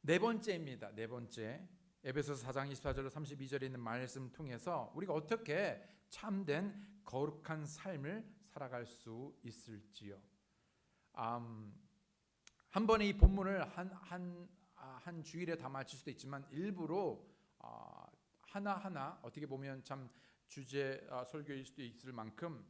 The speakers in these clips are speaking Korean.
네 번째입니다. 네 번째. 에베소서 4장 24절로 32절에 있는 말씀 통해서 우리가 어떻게 참된 거룩한 삶을 살아갈 수 있을지요. 한 번에 이 본문을 한 주일에 다 마칠 수도 있지만 일부러 하나하나 어떻게 보면 참 주제 설교일 수도 있을 만큼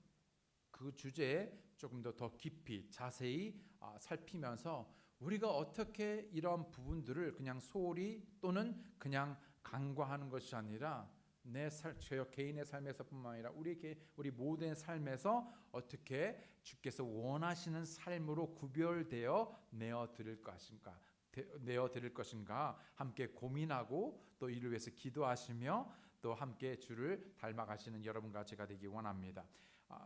그 주제에 조금 더 깊이 자세히 살피면서 우리가 어떻게 이런 부분들을 그냥 소홀히 또는 그냥 간과하는 것이 아니라 저 개인의 삶에서뿐만 아니라 우리 모두의 삶에서 어떻게 주께서 원하시는 삶으로 구별되어 내어드릴 것인가 함께 고민하고 또 이를 위해서 기도하시며 또 함께 주를 닮아가시는 여러분과 제가 되기 원합니다.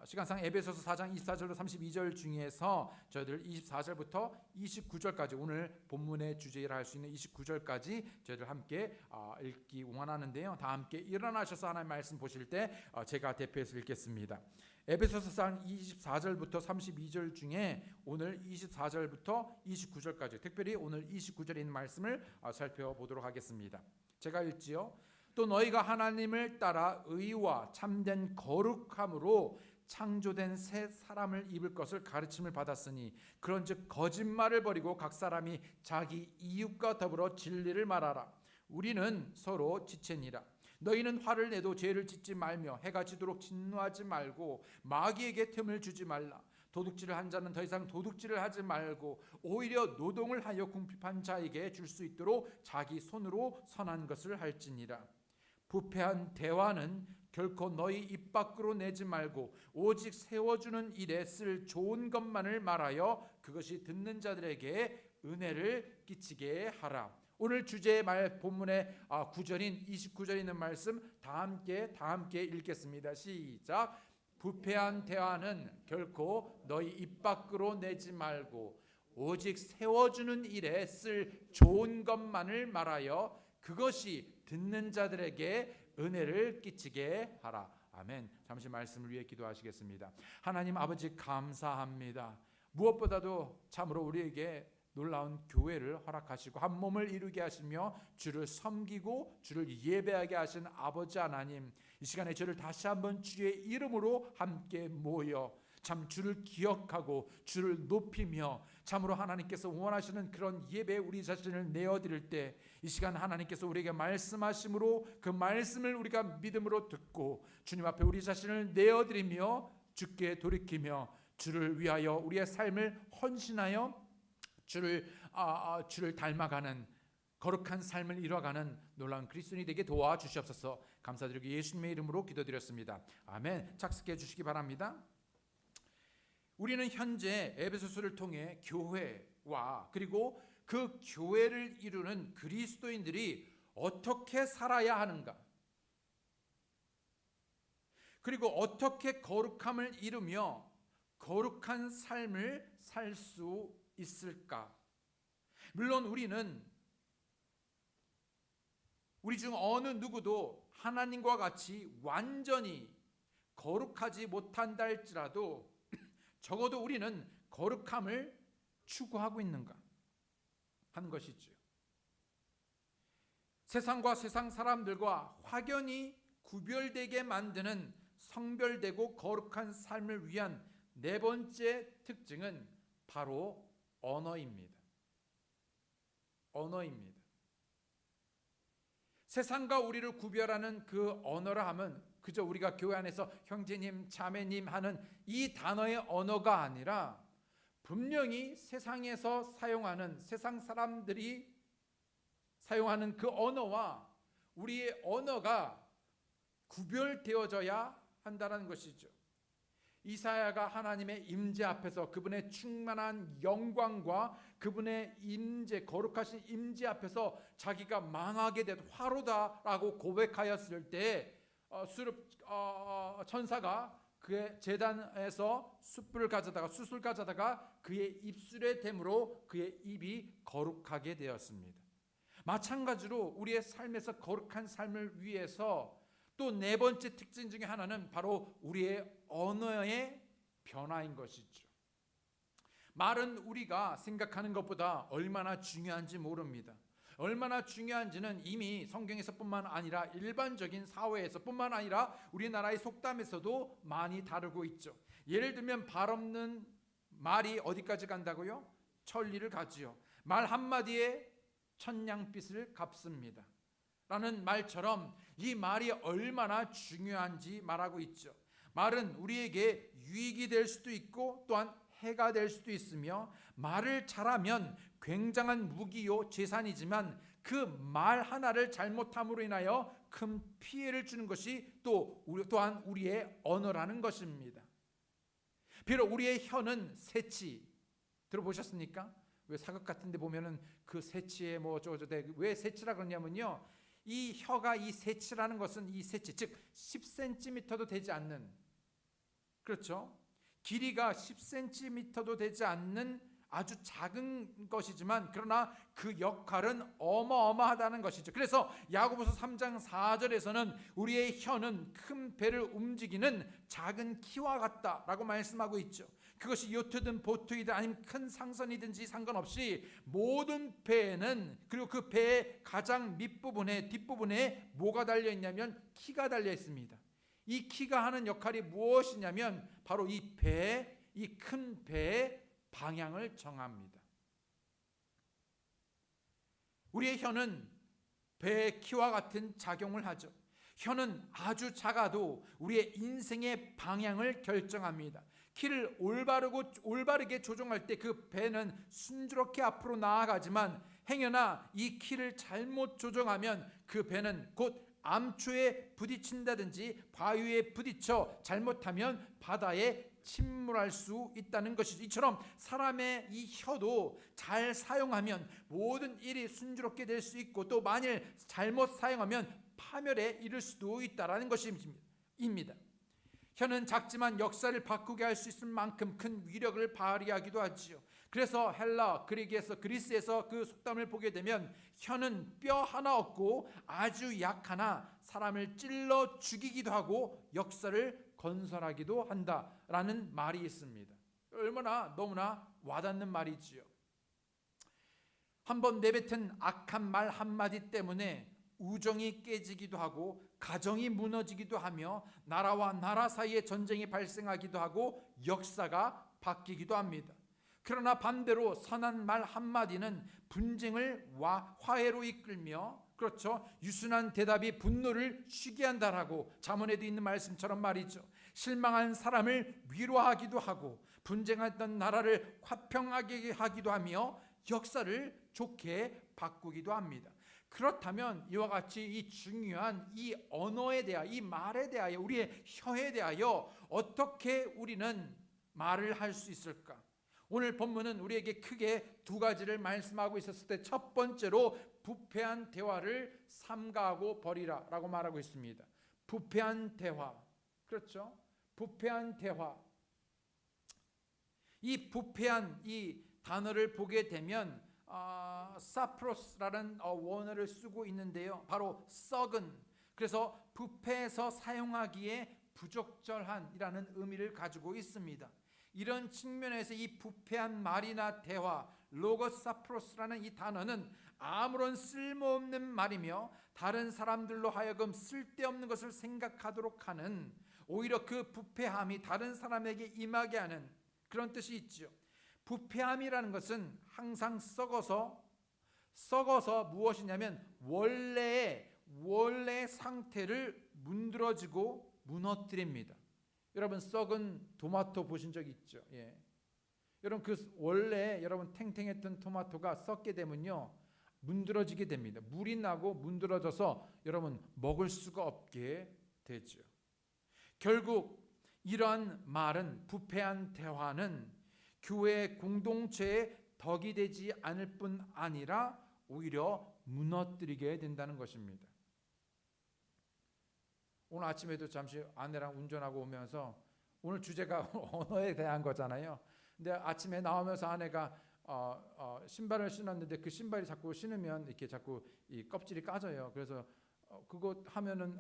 시간상 에베소서 4장 24절로 32절 중에서 저희들 24절부터 29절까지 오늘 본문의 주제라 할 수 있는 29절까지 저희들 함께 읽기 원하는데요. 다 함께 일어나셔서 하나님의 말씀 보실 때 제가 대표해서 읽겠습니다. 에베소서 4장 24절부터 32절 중에 오늘 24절부터 29절까지 특별히 오늘 29절에 있는 말씀을 살펴보도록 하겠습니다. 제가 읽지요. 또 너희가 하나님을 따라 의와 참된 거룩함으로 창조된 새 사람을 입을 것을 가르침을 받았으니 그런즉 거짓말을 버리고 각 사람이 자기 이웃과 더불어 진리를 말하라. 우리는 서로 지체니라. 너희는 화를 내도 죄를 짓지 말며 해가 지도록 진노하지 말고 마귀에게 틈을 주지 말라. 도둑질을 한 자는 더 이상 도둑질을 하지 말고 오히려 노동을 하여 궁핍한 자에게 줄 수 있도록 자기 손으로 선한 것을 할지니라. 부패한 대화는 결코 너희 입 밖으로 내지 말고 오직 세워주는 일에 쓸 좋은 것만을 말하여 그것이 듣는 자들에게 은혜를 끼치게 하라. 오늘 주제의 본문의 9절인 29절에 있는 말씀 다 함께 읽겠습니다. 시작. 부패한 대화는 결코 너희 입 밖으로 내지 말고 오직 세워주는 일에 쓸 좋은 것만을 말하여 그것이 듣는 자들에게 은혜를 끼치게 하라. 아멘. 잠시 말씀을 위해 기도하시겠습니다. 하나님 아버지 감사합니다. 무엇보다도 참으로 우리에게 놀라운 교회를 허락하시고 한 몸을 이루게 하시며 주를 섬기고 주를 예배하게 하신 아버지 하나님, 이 시간에 저를 다시 한번 주의 이름으로 함께 모여 참 주를 기억하고 주를 높이며 참으로 하나님께서 원하시는 그런 예배에 우리 자신을 내어드릴 때 이 시간 하나님께서 우리에게 말씀하심으로 그 말씀을 우리가 믿음으로 듣고 주님 앞에 우리 자신을 내어드리며 주께 돌이키며 주를 위하여 우리의 삶을 헌신하여 주를 닮아가는 거룩한 삶을 이뤄가는 놀라운 그리스도인이 되게 도와주시옵소서. 감사드리고 예수님의 이름으로 기도드렸습니다. 아멘. 착석해 주시기 바랍니다. 우리는 현재 에베소서를 통해 교회와 그리고 그 교회를 이루는 그리스도인들이 어떻게 살아야 하는가, 그리고 어떻게 거룩함을 이루며 거룩한 삶을 살 수 있을까. 물론 우리는 우리 중 어느 누구도 하나님과 같이 완전히 거룩하지 못한다 할지라도 적어도 우리는 거룩함을 추구하고 있는가 하는 것이죠. 세상과 세상 사람들과 확연히 구별되게 만드는 성별되고 거룩한 삶을 위한 네 번째 특징은 바로 언어입니다. 언어입니다. 세상과 우리를 구별하는 그 언어라 하면 그저 우리가 교회 안에서 형제님, 자매님 하는 이 단어의 언어가 아니라 분명히 세상에서 사용하는, 세상 사람들이 사용하는 그 언어와 우리의 언어가 구별되어져야 한다는 것이죠. 이사야가 하나님의 임재 앞에서 그분의 충만한 영광과 그분의 임재, 거룩하신 임재 앞에서 자기가 망하게 된 화로다라고 고백하였을 때 천사가 그의 제단에서 숯불을 가져다가 숯을 가져다가 그의 입술에 댐으로 그의 입이 거룩하게 되었습니다. 마찬가지로 우리의 삶에서 거룩한 삶을 위해서 또 네 번째 특징 중에 하나는 바로 우리의 언어의 변화인 것이죠. 말은 우리가 생각하는 것보다 얼마나 중요한지 모릅니다. 얼마나 중요한지는 이미 성경에서뿐만 아니라 일반적인 사회에서뿐만 아니라 우리나라의 속담에서도 많이 다루고 있죠. 예를 들면 발 없는 말이 어디까지 간다고요? 천리를 가지요. 말 한마디에 천냥빚을 갚습니다 라는 말처럼 이 말이 얼마나 중요한지 말하고 있죠. 말은 우리에게 유익이 될 수도 있고 또한 해가 될 수도 있으며, 말을 잘하면 굉장한 무기요 재산이지만 그 말 하나를 잘못함으로 인하여 큰 피해를 주는 것이 또한 우리의 언어라는 것입니다. 비록 우리의 혀는 새치, 들어보셨습니까? 왜 사극 같은 데 보면은 그 새치에 왜 새치라 그러냐면요, 이 혀가, 이 새치라는 것은, 이 새치 즉 10cm도 되지 않는, 그렇죠, 길이가 10cm도 되지 않는 아주 작은 것이지만 그러나 그 역할은 어마어마하다는 것이죠. 그래서 야고보서 3장 4절에서는 우리의 혀는 큰 배를 움직이는 작은 키와 같다라고 말씀하고 있죠. 그것이 요트든 보트이든 아니면 큰 상선이든지 상관없이 모든 배에는, 그리고 그 배의 가장 밑부분에, 뒷부분에 뭐가 달려 있냐면 키가 달려 있습니다. 이 키가 하는 역할이 무엇이냐면 바로 이 큰 배의 방향을 정합니다. 우리의 혀는 배의 키와 같은 작용을 하죠. 혀는 아주 작아도 우리의 인생의 방향을 결정합니다. 키를 올바르게 조종할 때 그 배는 순조롭게 앞으로 나아가지만, 행여나 이 키를 잘못 조종하면 그 배는 곧 암초에 부딪힌다든지 바위에 부딪혀 잘못하면 바다에 침몰할 수 있다는 것이죠. 이처럼 사람의 이 혀도 잘 사용하면 모든 일이 순조롭게 될 수 있고, 또 만일 잘못 사용하면 파멸에 이를 수도 있다라는 것입니다. 혀는 작지만 역사를 바꾸게 할 수 있을 만큼 큰 위력을 발휘하기도 하지요. 그래서 헬라, 그리스에서 그 속담을 보게 되면 혀는 뼈 하나 없고 아주 약하나 사람을 찔러 죽이기도 하고 역사를 건설하기도 한다라는 말이 있습니다. 얼마나 너무나 와닿는 말이지요. 한번 내뱉은 악한 말 한마디 때문에 우정이 깨지기도 하고 가정이 무너지기도 하며 나라와 나라 사이에 전쟁이 발생하기도 하고 역사가 바뀌기도 합니다. 그러나 반대로 선한 말 한마디는 분쟁을 화해로 이끌며, 그렇죠, 유순한 대답이 분노를 쉬게 한다라고 잠언에도 있는 말씀처럼 말이죠. 실망한 사람을 위로하기도 하고 분쟁했던 나라를 화평하게 하기도 하며 역사를 좋게 바꾸기도 합니다. 그렇다면 이와 같이 이 중요한 이 언어에 대하여, 이 말에 대하여, 우리의 혀에 대하여 어떻게 우리는 말을 할 수 있을까? 오늘 본문은 우리에게 크게 두 가지를 말씀하고 있었을 때, 첫 번째로 부패한 대화를 삼가하고 버리라 라고 말하고 있습니다. 부패한 대화, 그렇죠? 부패한 대화. 이 부패한 이 단어를 보게 되면 사프로스라는 원어를 쓰고 있는데요, 바로 썩은, 그래서 부패해서 사용하기에 부적절한이라는 의미를 가지고 있습니다. 이런 측면에서 이 부패한 말이나 대화, 로고사프로스라는 이 단어는 아무런 쓸모없는 말이며 다른 사람들로 하여금 쓸데없는 것을 생각하도록 하는, 오히려 그 부패함이 다른 사람에게 임하게 하는 그런 뜻이 있죠. 부패함이라는 것은 항상 썩어서 무엇이냐면 원래의 상태를 문드러지고 무너뜨립니다. 여러분 썩은 토마토 보신 적 있죠? 예. 여러분 그 원래 여러분 탱탱했던 토마토가 썩게 되면요 문드러지게 됩니다. 물이 나고 문드러져서 여러분 먹을 수가 없게 되죠. 결국 이러한 말은, 부패한 대화는 교회 공동체의 덕이 되지 않을 뿐 아니라 오히려 무너뜨리게 된다는 것입니다. 오늘 아침에도 잠시 아내랑 운전하고 오면서, 오늘 주제가 언어에 대한 거잖아요. 근데 아침에 나오면서 아내가 신발을 신었는데 그 신발이 자꾸 신으면 이렇게 자꾸 이 껍질이 까져요. 그래서 그거 하면은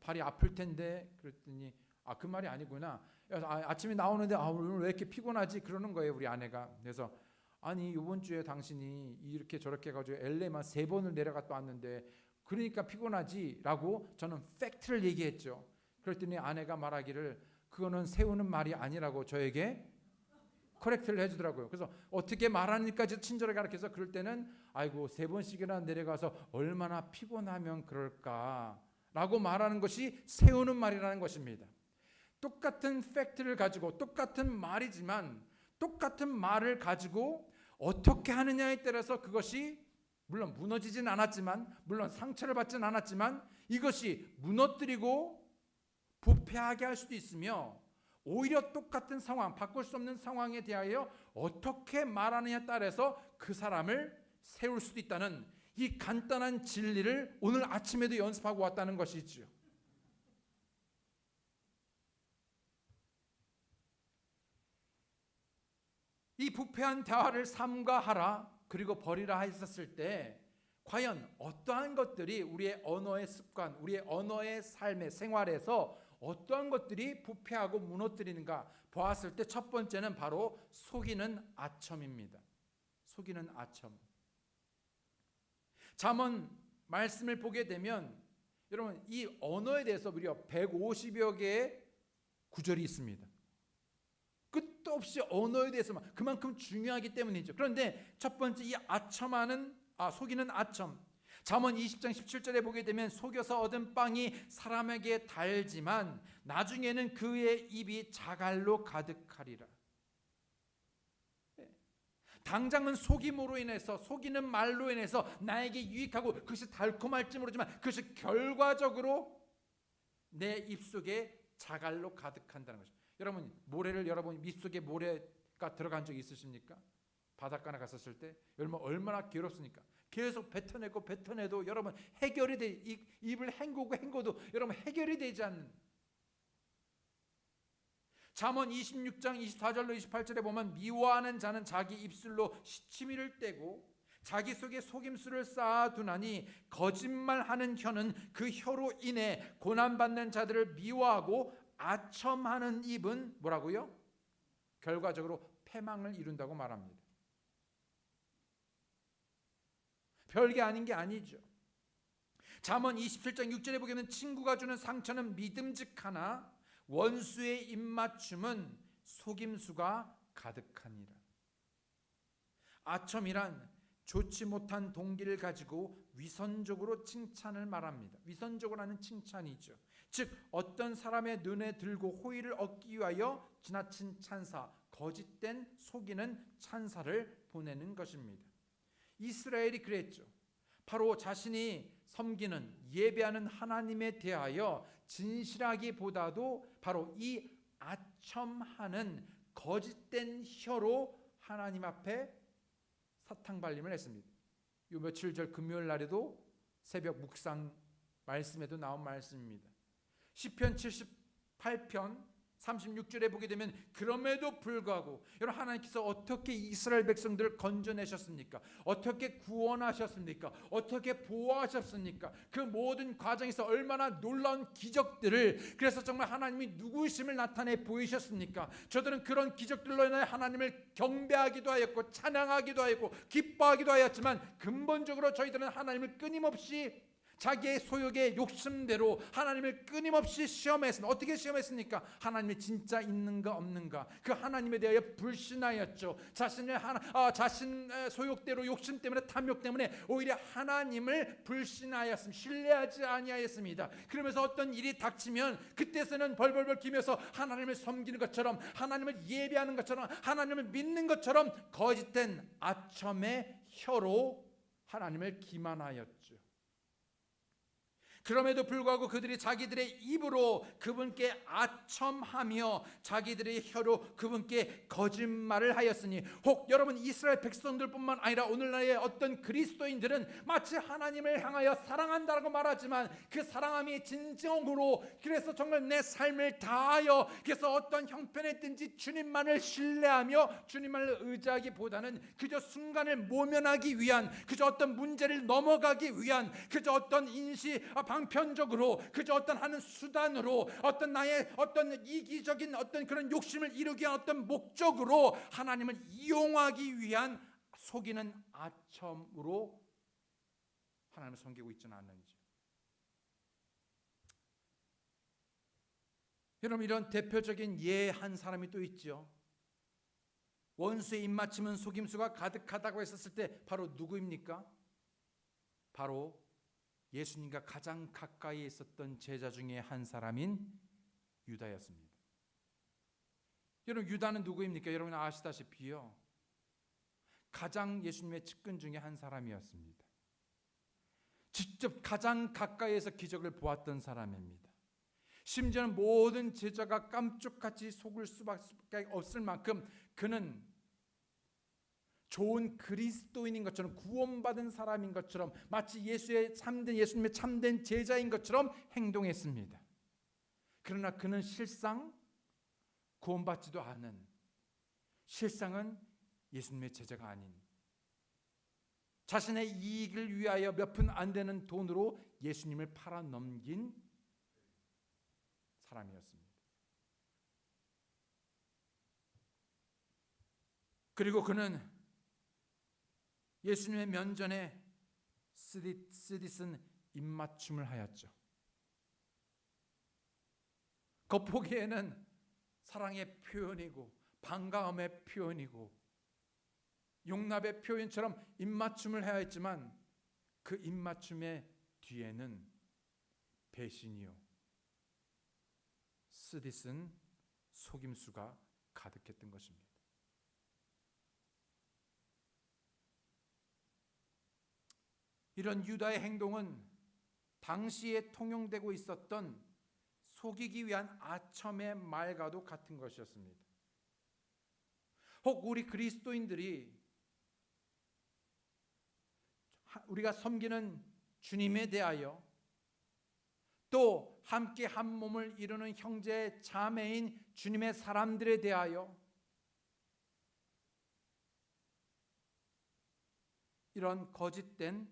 발이 아플 텐데, 그랬더니 그 말이 아니구나. 그래서 아침에 나오는데 오늘 왜 이렇게 피곤하지? 그러는 거예요, 우리 아내가. 그래서 아니 이번 주에 당신이 이렇게 저렇게 해가지고 LA만 3번을 내려갔다 왔는데 그러니까 피곤하지 라고 저는 팩트를 얘기했죠. 그랬더니 아내가 말하기를 그거는 세우는 말이 아니라고 저에게 커렉트를 해주더라고요. 그래서 어떻게 말하니까지 친절하게 가르쳐서 그럴 때는 아이고 3번씩이나 내려가서 얼마나 피곤하면 그럴까 라고 말하는 것이 세우는 말이라는 것입니다. 똑같은 팩트를 가지고 똑같은 말이지만 똑같은 말을 가지고 어떻게 하느냐에 따라서 그것이 물론 무너지진 않았지만 물론 상처를 받진 않았지만 이것이 무너뜨리고 부패하게 할 수도 있으며 오히려 똑같은 상황, 바꿀 수 없는 상황에 대하여 어떻게 말하느냐에 따라서 그 사람을 세울 수도 있다는 이 간단한 진리를 오늘 아침에도 연습하고 왔다는 것이지요. 이 부패한 대화를 삼가하라 그리고 버리라 했었을 때 과연 어떠한 것들이 우리의 언어의 습관, 우리의 언어의 삶의 생활에서 어떠한 것들이 부패하고 무너뜨리는가 보았을 때 첫 번째는 바로 속이는 아첨입니다. 속이는 아첨. 잠언 말씀을 보게 되면 여러분 이 언어에 대해서 무려 150여 개의 구절이 있습니다. 끝도 없이 언어에 대해서 그만큼 중요하기 때문이죠. 그런데 첫 번째 이 속이는 아첨. 잠언 20장 17절에 보게 되면 속여서 얻은 빵이 사람에게 달지만 나중에는 그의 입이 자갈로 가득하리라. 당장은 속임으로 인해서 속이는 말로 인해서 나에게 유익하고 그것이 달콤할지 모르지만 그것이 결과적으로 내 입속에 자갈로 가득한다는 것입니다. 여러분 모래를 여러분 입속에 모래가 들어간 적 있으십니까? 바닷가나 갔었을 때 여러분 얼마나 괴롭습니까? 계속 뱉어내도 여러분 해결이 입을 헹궈도 여러분 해결이 되지 않는. 잠언 26장 24절로 28절에 보면 미워하는 자는 자기 입술로 시치미를 떼고 자기 속에 속임수를 쌓아두나니 거짓말하는 혀는 그 혀로 인해 고난받는 자들을 미워하고 아첨하는 입은 뭐라고요? 결과적으로 패망을 이룬다고 말합니다. 별게 아닌 게 아니죠. 잠언 27장 6절에 보게 되면 친구가 주는 상처는 믿음직하나 원수의 입맞춤은 속임수가 가득하니라. 아첨이란 좋지 못한 동기를 가지고 위선적으로 칭찬을 말합니다. 위선적으로 하는 칭찬이죠. 즉 어떤 사람의 눈에 들고 호의를 얻기 위하여 지나친 찬사, 거짓된 속이는 찬사를 보내는 것입니다. 이스라엘이 그랬죠. 바로 자신이 섬기는 예배하는 하나님에 대하여 진실하기보다도 바로 이 아첨하는 거짓된 혀로 하나님 앞에 사탕발림을 했습니다. 요 며칠 전 금요일 날에도 새벽 묵상 말씀에도 나온 말씀입니다. 시편 78편 36절에 보게 되면 그럼에도 불구하고 여러분 하나님께서 어떻게 이스라엘 백성들을 건져내셨습니까? 어떻게 구원하셨습니까? 어떻게 보호하셨습니까? 그 모든 과정에서 얼마나 놀라운 기적들을 그래서 정말 하나님이 누구심을 나타내 보이셨습니까? 저들은 그런 기적들로 인해 하나님을 경배하기도 하였고 찬양하기도 하였고 기뻐하기도 하였지만 근본적으로 저희들은 하나님을 끊임없이 자기의 소욕의 욕심대로 하나님을 끊임없이 시험했습니다. 어떻게 시험했습니까? 하나님이 진짜 있는가 없는가 그 하나님에 대하여 불신하였죠. 자신의 소욕대로 욕심 때문에 탐욕 때문에 오히려 하나님을 불신하였습니다. 신뢰하지 아니하였습니다. 그러면서 어떤 일이 닥치면 그때서는 벌벌벌 기면서 하나님을 섬기는 것처럼 하나님을 예배하는 것처럼 하나님을 믿는 것처럼 거짓된 아첨의 혀로 하나님을 기만하였죠. 그럼에도 불구하고 그들이 자기들의 입으로 그분께 아첨하며 자기들의 혀로 그분께 거짓말을 하였으니 혹 여러분 이스라엘 백성들뿐만 아니라 오늘날의 어떤 그리스도인들은 마치 하나님을 향하여 사랑한다고 말하지만 그 사랑함이 진정으로 그래서 정말 내 삶을 다하여 그래서 어떤 형편에든지 주님만을 신뢰하며 주님만을 의지하기보다는 그저 순간을 모면하기 위한 그저 어떤 문제를 넘어가기 위한 그저 어떤 방편적으로 그저 어떤 하는 수단으로 어떤 나의 어떤 이기적인 어떤 그런 욕심을 이루기 위한 어떤 목적으로 하나님을 이용하기 위한 속이는 아첨으로 하나님을 섬기고 있지는 않는지. 여러분, 이런 대표적인 예 한 사람이 또 있죠. 원수의 입맞춤은 속임수가 가득하다고 했었을 때 바로 누구입니까? 바로 예수님과 가장 가까이 있었던 제자 중에 한 사람인 유다였습니다. 여러분, 유다는 누구입니까? 여러분 아시다시피요, 가장 예수님의 측근 중에 한 사람이었습니다. 직접 가장 가까이에서 기적을 보았던 사람입니다. 심지어는 모든 제자가 깜짝같이 속을 수밖에 없을 만큼 그는 좋은 그리스도인인 것처럼, 구원받은 사람인 것처럼, 마치 예수님의 참된 제자인 것처럼 행동했습니다. 그러나 그는 실상 구원받지도 않은, 실상은 예수님의 제자가 아닌, 자신의 이익을 위하여 몇 푼 안 되는 돈으로 예수님을 팔아넘긴 사람이었습니다. 그리고 그는 예수님의 면전에 쓰디쓴 입맞춤을 하였죠. 겉보기에는 사랑의 표현이고 반가움의 표현이고 용납의 표현처럼 입맞춤을 하였지만 그 입맞춤의 뒤에는 배신이요, 쓰디쓴 속임수가 가득했던 것입니다. 이런 유다의 행동은 당시에 통용되고 있었던 속이기 위한 아첨의 말과도 같은 것이었습니다. 혹 우리 그리스도인들이 우리가 섬기는 주님에 대하여, 또 함께 한 몸을 이루는 형제 자매인 주님의 사람들에 대하여 이런 거짓된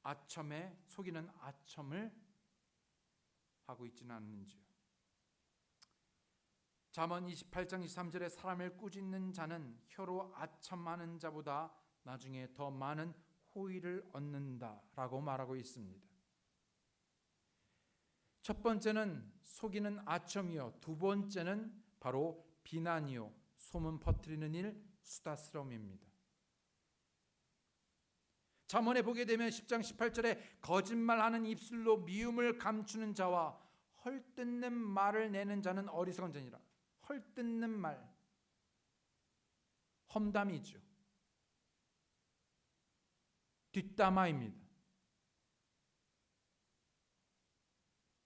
아첨에, 속이는 아첨을 하고 있지는 않는지요. 잠언 28장 23절에 사람을 꾸짖는 자는 혀로 아첨하는 자보다 나중에 더 많은 호의를 얻는다라고 말하고 있습니다. 첫 번째는 속이는 아첨이요, 두 번째는 바로 비난이요, 소문 퍼뜨리는 일, 수다스러움입니다. 잠언에 보게 되면 10장 18절에 거짓말하는 입술로 미움을 감추는 자와 헐뜯는 말을 내는 자는 어리석은 자니라. 헐뜯는 말, 험담이죠. 뒷담화입니다.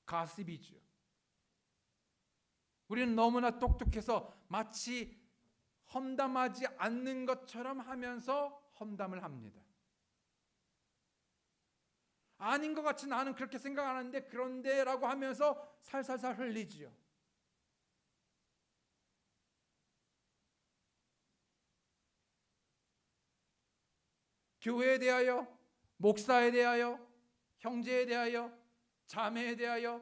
가십이죠. 우리는 너무나 똑똑해서 마치 험담하지 않는 것처럼 하면서 험담을 합니다. 아닌 것 같이 나는 그렇게 생각 안 하는데 그런데 라고 하면서 살살살 흘리지요. 교회에 대하여, 목사에 대하여, 형제에 대하여, 자매에 대하여,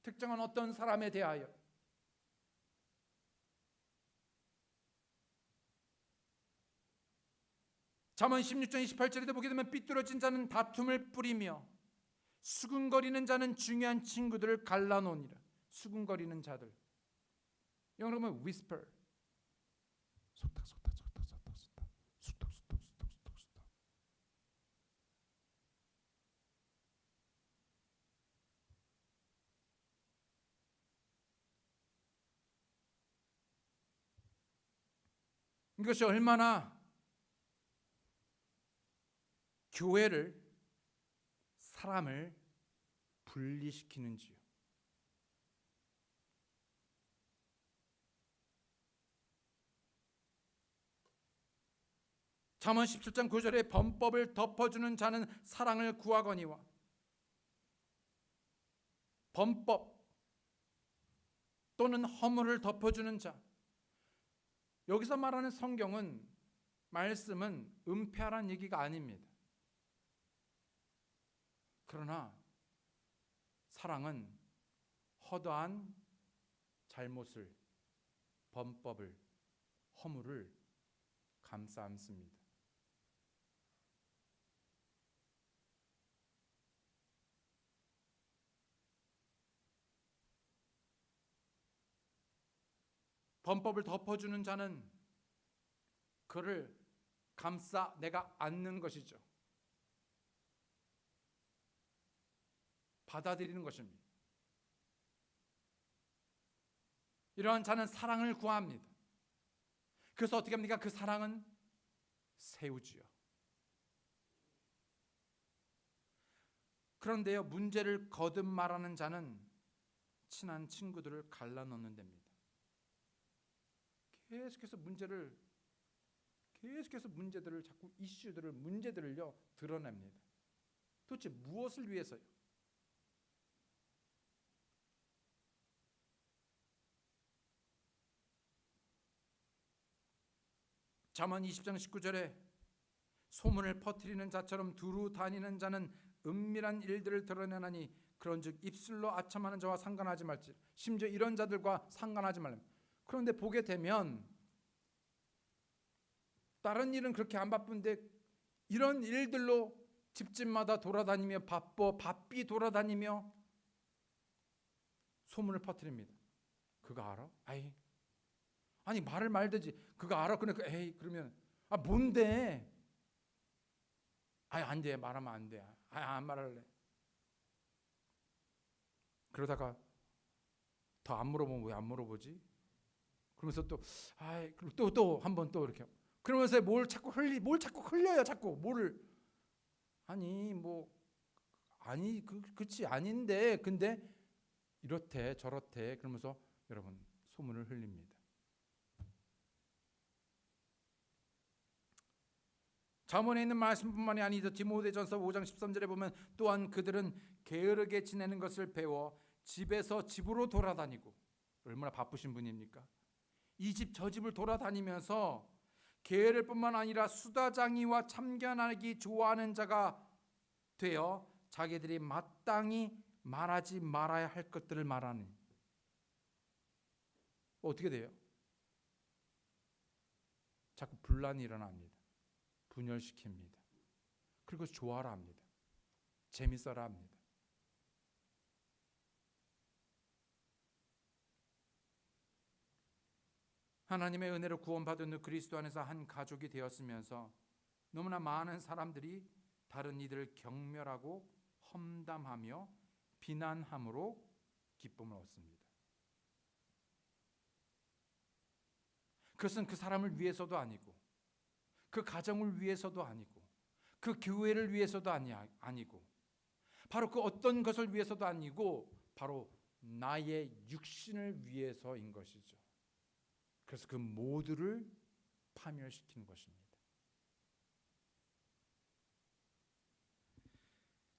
특정한 어떤 사람에 대하여 잠언 16장 28절에도 보게 되면 삐뚤어진 자는 다툼을 뿌리며 수군거리는 자는 중요한 친구들을 갈라놓으니라. 수군거리는 자들, 영어로 보면 whisper, 속닥속닥 속닥속닥 속닥 속닥속닥 속닥속닥 속닥. 이것이 얼마나 교회를, 사람을 분리시키는지요. 잠언 17장 9절에 범법을 덮어주는 자는 사랑을 구하거니와, 범법 또는 허물을 덮어주는 자, 여기서 말하는 성경은, 말씀은 은폐하라는 얘기가 아닙니다. 그러나 사랑은 허다한 잘못을, 범법을, 허물을 감싸 안습니다. 범법을 덮어주는 자는 그를 감싸 내가 안는 것이죠. 받아들이는 것입니다. 이러한 자는 사랑을 구합니다. 그래서 어떻게 합니까? 그 사랑은 세우지요. 그런데요, 문제를 거듭 말하는 자는 친한 친구들을 갈라놓는 데입니다. 계속해서 문제들을 자꾸 문제들을요 드러냅니다. 도대체 무엇을 위해서요? 잠언 20장 19절에 소문을 퍼뜨리는 자처럼 두루 다니는 자는 은밀한 일들을 드러내나니 그런즉 입술로 아첨하는 자와 상관하지 말지. 심지어 이런 자들과 상관하지 말라. 그런데 보게 되면 다른 일은 그렇게 안 바쁜데 이런 일들로 집집마다 돌아다니며 바삐 돌아다니며 소문을 퍼뜨립니다. 그거 알아? 아니 말을 말되지. 그거 알아? 그러니까 그러면 뭔데? 안 돼. 말하면 안 돼. 안 말할래. 그러다가 더 안 물어보면 왜 안 물어보지? 그러면서 또 한 번 또 이렇게 그러면서 뭘 자꾸 흘려요. 자꾸 뭐를 그렇지 아닌데 근데 이렇대 저렇대 그러면서 여러분 소문을 흘립니다. 잠언에 있는 말씀뿐만이 아니죠. 디모데전서 5장 13절에 보면 또한 그들은 게으르게 지내는 것을 배워 집에서 집으로 돌아다니고 얼마나 바쁘신 분입니까? 이 집 저 집을 돌아다니면서 게으를 뿐만 아니라 수다장이와 참견하기 좋아하는 자가 되어 자기들이 마땅히 말하지 말아야 할 것들을 말하는 어떻게 돼요? 자꾸 분란이 일어납니다. 분열시킵니다. 그리고 좋아라 합니다. 재밌어라 합니다. 하나님의 은혜로 구원받은 그리스도 안에서 한 가족이 되었으면서 너무나 많은 사람들이 다른 이들을 경멸하고 험담하며 비난함으로 기쁨을 얻습니다. 그것은 그 사람을 위해서도 아니고 그 가정을 위해서도 아니고 그 교회를 위해서도 아니고 바로 그 어떤 것을 위해서도 아니고 바로 나의 육신을 위해서인 것이죠. 그래서 그 모두를 파멸시키는 것입니다.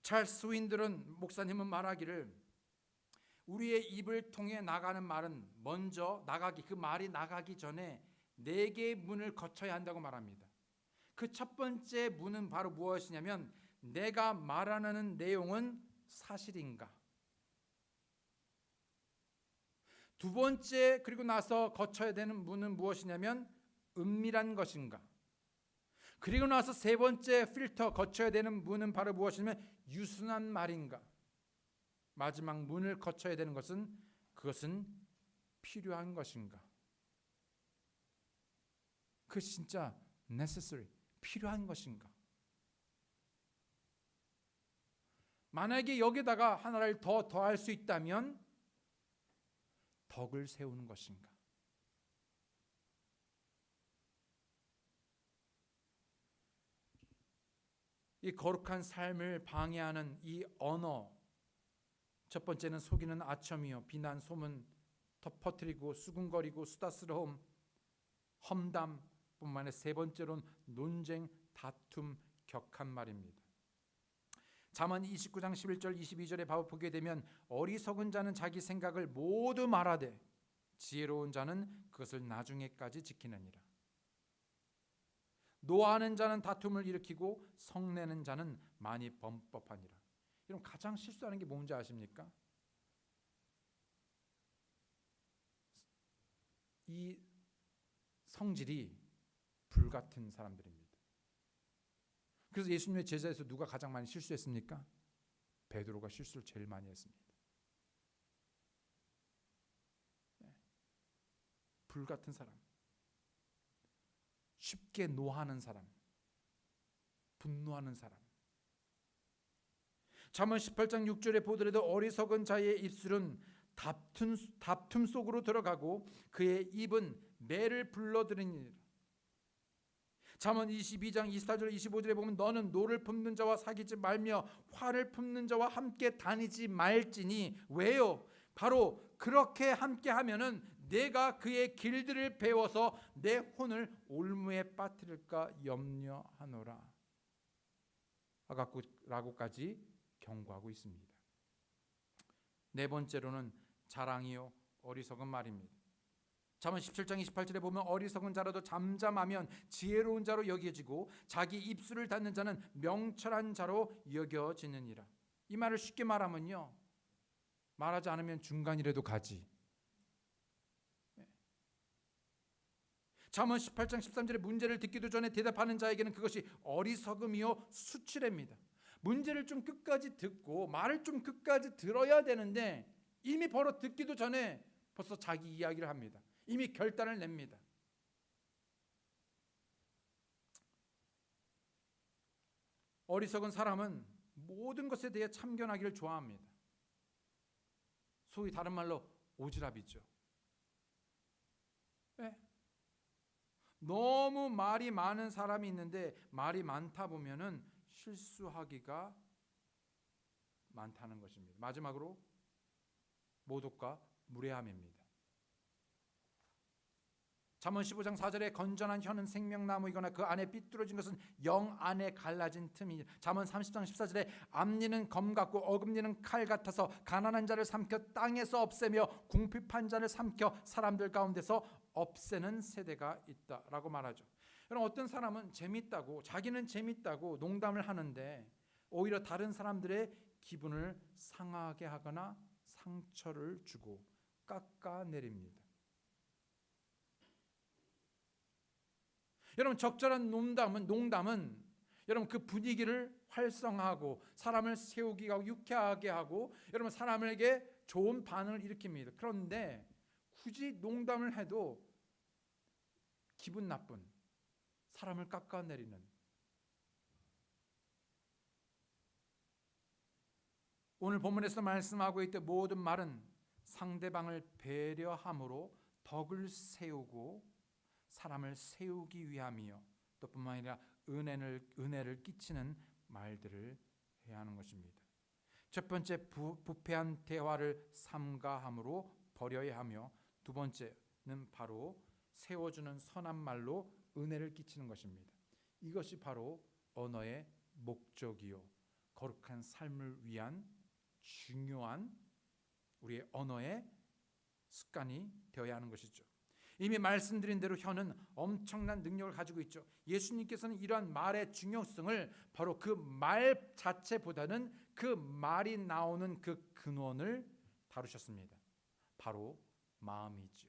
찰스 윈들은 목사님은 말하기를 우리의 입을 통해 나가는 말은 먼저 그 말이 나가기 전에 4개의 문을 거쳐야 한다고 말합니다. 그 첫 번째 문은 바로 무엇이냐면 내가 말하는 내용은 사실인가? 두 번째 그리고 나서 거쳐야 되는 문은 무엇이냐면 은밀한 것인가? 그리고 나서 세 번째 필터 거쳐야 되는 문은 바로 무엇이냐면 유순한 말인가? 마지막 문을 거쳐야 되는 그것은 필요한 것인가? 그 진짜 necessary 필요한 것인가? 만약에 여기다가 하나를 더 더할 수 있다면 덕을 세우는 것인가? 이 거룩한 삶을 방해하는 이 언어, 첫 번째는 속이는 아첨이요, 비난, 소문, 퍼뜨리고 수군거리고 수다스러움, 험담뿐만 아니라 세 번째로는 논쟁, 다툼, 격한 말입니다. 잠언 29장 11절 22절에 보게 되면 어리석은 자는 자기 생각을 모두 말하되 지혜로운 자는 그것을 나중에까지 지키느니라. 노하는 자는 다툼을 일으키고 성내는 자는 많이 범법하니라. 여러분 가장 실수하는 게 뭔지 아십니까? 이 성질이 불같은 사람들입니다. 그래서 예수님의 제자에서 누가 가장 많이 실수했습니까? 베드로가 실수를 제일 많이 했습니다. 불같은 사람, 쉽게 노하는 사람, 분노하는 사람. 잠언 18장 6절에 보더라도 어리석은 자의 입술은 다툼 속으로 들어가고 그의 입은 매를 불러들이니라. 잠언 22장 24절 25절에 보면 너는 노를 품는 자와 사귀지 말며 화를 품는 자와 함께 다니지 말지니 왜요? 바로 그렇게 함께 하면은 내가 그의 길들을 배워서 내 혼을 올무에 빠뜨릴까 염려하노라 라고까지 경고하고 있습니다. 네 번째로는 자랑이요 어리석은 말입니다. 잠언 17장 28절에 보면 어리석은 자라도 잠잠하면 지혜로운 자로 여겨지고 자기 입술을 닫는 자는 명철한 자로 여겨지느니라. 이 말을 쉽게 말하면요, 말하지 않으면 중간이라도 가지. 잠언 18장 13절에 문제를 듣기도 전에 대답하는 자에게는 그것이 어리석음이요 수치랍니다. 문제를 좀 끝까지 듣고 말을 좀 끝까지 들어야 되는데 이미 바로 듣기도 전에 벌써 자기 이야기를 합니다. 이미 결단을 냅니다. 어리석은 사람은 모든 것에 대해 참견하기를 좋아합니다. 소위 다른 말로 오지랖이죠. 네? 너무 말이 많은 사람이 있는데 말이 많다 보면은 실수하기가 많다는 것입니다. 마지막으로 모독과 무례함입니다. 잠언 15장 4절에 건전한 혀는 생명나무이거나 그 안에 삐뚤어진 것은 영 안에 갈라진 틈이니. 잠언 30장 14절에 앞니는 검 같고 어금니는 칼 같아서 가난한 자를 삼켜 땅에서 없애며 궁핍한 자를 삼켜 사람들 가운데서 없애는 세대가 있다라고 말하죠. 여러분, 어떤 사람은 재밌다고, 자기는 재밌다고 농담을 하는데 오히려 다른 사람들의 기분을 상하게 하거나 상처를 주고 깎아내립니다. 여러분, 적절한 농담은 여러분 그 분위기를 활성화하고 사람을 세우게 하고 유쾌하게 하고 여러분 사람에게 좋은 반응을 일으킵니다. 그런데 굳이 농담을 해도 기분 나쁜, 사람을 깎아내리는, 오늘 본문에서 말씀하고 있듯 모든 말은 상대방을 배려함으로 덕을 세우고 사람을 세우기 위함이요 또 뿐만 아니라 은혜를 끼치는 말들을 해야 하는 것입니다. 첫 번째, 부패한 대화를 삼가함으로 버려야 하며, 두 번째는 바로 세워주는 선한 말로 은혜를 끼치는 것입니다. 이것이 바로 언어의 목적이요 거룩한 삶을 위한 중요한 우리의 언어의 습관이 되어야 하는 것이죠. 이미 말씀드린 대로 혀는 엄청난 능력을 가지고 있죠. 예수님께서는 이러한 말의 중요성을 바로 그 말 자체보다는 그 말이 나오는 그 근원을 다루셨습니다. 바로 마음이죠.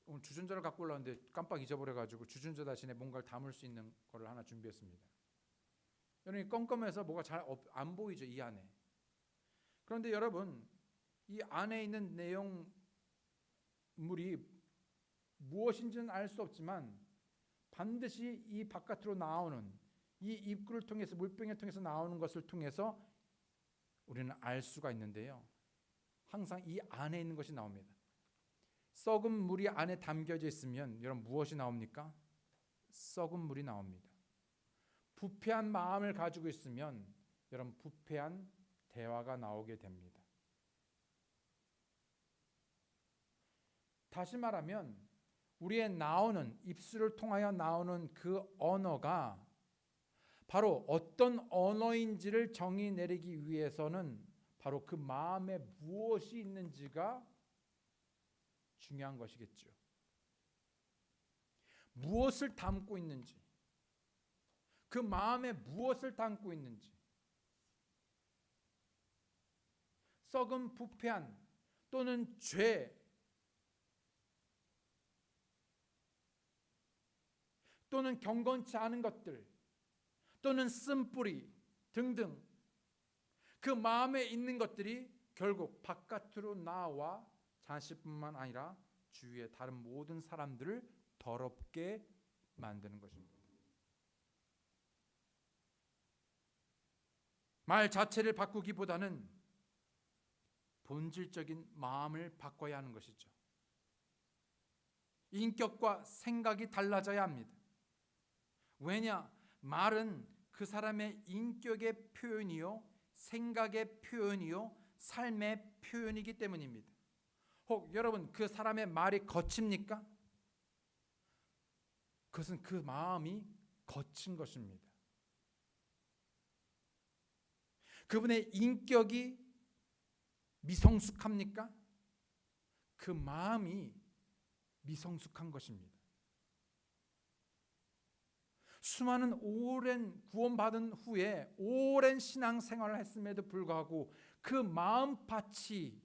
오늘 주전자를 갖고 올라왔는데 깜빡 잊어버려가지고 주전자 대신에 뭔가를 담을 수 있는 거를 하나 준비했습니다. 여러분, 껌껌해서 뭐가 잘 안 보이죠, 이 안에. 그런데 여러분, 이 안에 있는 내용물이 무엇인지는 알 수 없지만 반드시 이 바깥으로 나오는 이 입구를 통해서, 물병을 통해서 나오는 것을 통해서 우리는 알 수가 있는데요, 항상 이 안에 있는 것이 나옵니다. 썩은 물이 안에 담겨져 있으면 여러분 무엇이 나옵니까? 썩은 물이 나옵니다. 부패한 마음을 가지고 있으면 여러분 부패한 대화가 나오게 됩니다. 다시 말하면 우리의 나오는, 입술을 통하여 나오는 그 언어가 바로 어떤 언어인지를 정의 내리기 위해서는 바로 그 마음에 무엇이 있는지가 중요한 것이겠죠. 무엇을 담고 있는지, 그 마음에 무엇을 담고 있는지. 썩은 부패한 또는 죄, 또는 경건치 않은 것들 또는 쓴뿌리 등등 그 마음에 있는 것들이 결국 바깥으로 나와 자신뿐만 아니라 주위의 다른 모든 사람들을 더럽게 만드는 것입니다. 말 자체를 바꾸기보다는 본질적인 마음을 바꿔야 하는 것이죠. 인격과 생각이 달라져야 합니다. 왜냐? 말은 그 사람의 인격의 표현이요, 생각의 표현이요, 삶의 표현이기 때문입니다. 혹 여러분 그 사람의 말이 거칩니까? 그것은 그 마음이 거친 것입니다. 그분의 인격이 미성숙합니까? 그 마음이 미성숙한 것입니다. 수많은 오랜 구원받은 후에 오랜 신앙생활을 했음에도 불구하고 그 마음밭이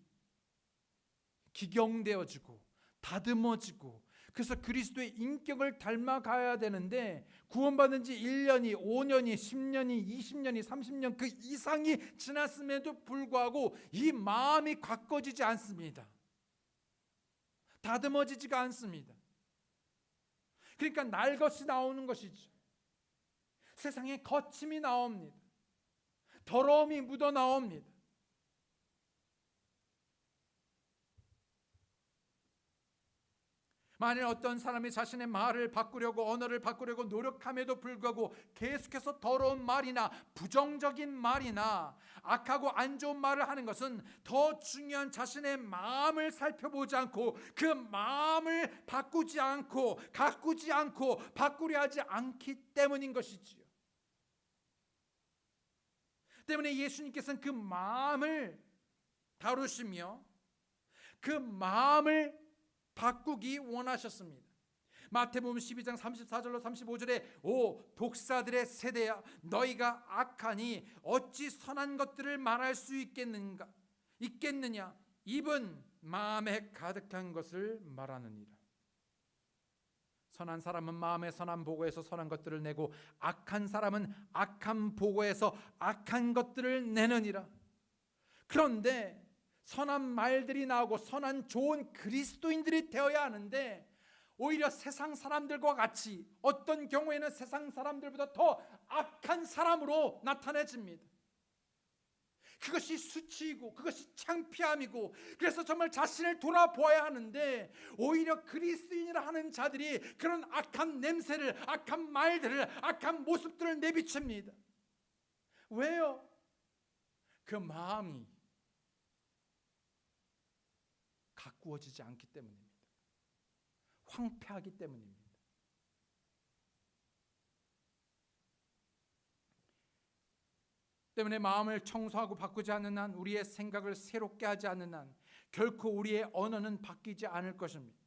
기경되어지고 다듬어지고 그래서 그리스도의 인격을 닮아가야 되는데 구원받은 지 1년이 5년이 10년이 20년이 30년 그 이상이 지났음에도 불구하고 이 마음이 가꿔지지 않습니다. 다듬어지지가 않습니다. 그러니까 날것이 나오는 것이죠. 세상에 거침이 나옵니다. 더러움이 묻어 나옵니다. 만일 어떤 사람이 자신의 말을 바꾸려고 언어를 바꾸려고 노력함에도 불구하고 계속해서 더러운 말이나 부정적인 말이나 악하고 안 좋은 말을 하는 것은 더 중요한 자신의 마음을 살펴보지 않고 그 마음을 바꾸지 않고 가꾸지 않고 바꾸려 하지 않기 때문인 것이지요. 때문에 예수님께서는 그 마음을 다루시며 그 마음을 바꾸기 원하셨습니다. 마태복음 12장 34절로 35절에 오 독사들의 세대야 너희가 악하니 어찌 선한 것들을 말할 수 있겠느냐 입은 마음에 가득한 것을 말하느니라. 선한 사람은 마음에 선한 보고에서 선한 것들을 내고 악한 사람은 악한 보고에서 악한 것들을 내느니라. 그런데 선한 말들이 나오고 선한 좋은 그리스도인들이 되어야 하는데 오히려 세상 사람들과 같이 어떤 경우에는 세상 사람들보다 더 악한 사람으로 나타내집니다. 그것이 수치이고 그것이 창피함이고 그래서 정말 자신을 돌아보아야 하는데 오히려 그리스도인이라 하는 자들이 그런 악한 냄새를 악한 말들을 악한 모습들을 내비칩니다. 왜요? 그 마음이 가꾸어지지 않기 때문입니다. 황폐하기 때문입니다. 때문에 마음을 청소하고 바꾸지 않는 한 우리의 생각을 새롭게 하지 않는 한 결코 우리의 언어는 바뀌지 않을 것입니다.